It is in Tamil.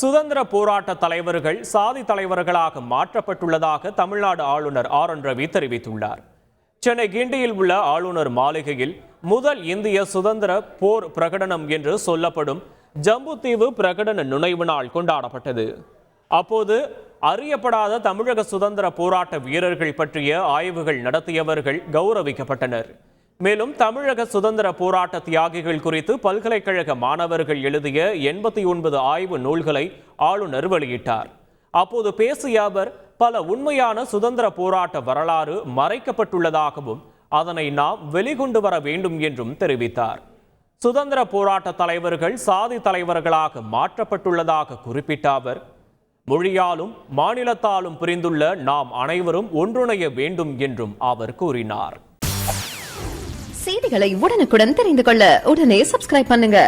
சுதந்திர போராட்ட தலைவர்கள் சாதி தலைவர்களாக மாற்றப்பட்டுள்ளதாக தமிழ்நாடு ஆளுநர் ஆர்.என். ரவி தெரிவித்துள்ளார். சென்னை கிண்டியில் உள்ள ஆளுநர் மாளிகையில் முதல் இந்திய சுதந்திர போர் பிரகடனம் என்று சொல்லப்படும் ஜம்புத்தீவு பிரகடன நினைவு நாள் கொண்டாடப்பட்டது. அப்போது அறியப்படாத தமிழக சுதந்திர போராட்ட வீரர்கள் பற்றிய ஆய்வுகள் நடத்தியவர்கள் கௌரவிக்கப்பட்டனர். மேலும் தமிழக சுதந்திர போராட்ட தியாகிகள் குறித்து பல்கலைக்கழக மாணவர்கள் எழுதிய 89 ஆய்வு நூல்களை ஆளுநர் வெளியிட்டார். அப்போது பேசிய அவர், பல உண்மையான சுதந்திர போராட்ட வரலாறு மறைக்கப்பட்டுள்ளதாகவும் அதனை நாம் வெளிக்கொண்டு வர வேண்டும் என்றும் தெரிவித்தார். சுதந்திர போராட்ட தலைவர்கள் சாதி தலைவர்களாக மாற்றப்பட்டுள்ளதாக குறிப்பிட்ட அவர், மொழியாலும் மாநிலத்தாலும் பிரிந்துள்ள நாம் அனைவரும் ஒன்றிணைய வேண்டும் என்றும் அவர் கூறினார். செய்திகளை உடனுக்குடன் தெரிந்து கொள்ள உடனே சப்ஸ்கிரைப் பண்ணுங்க.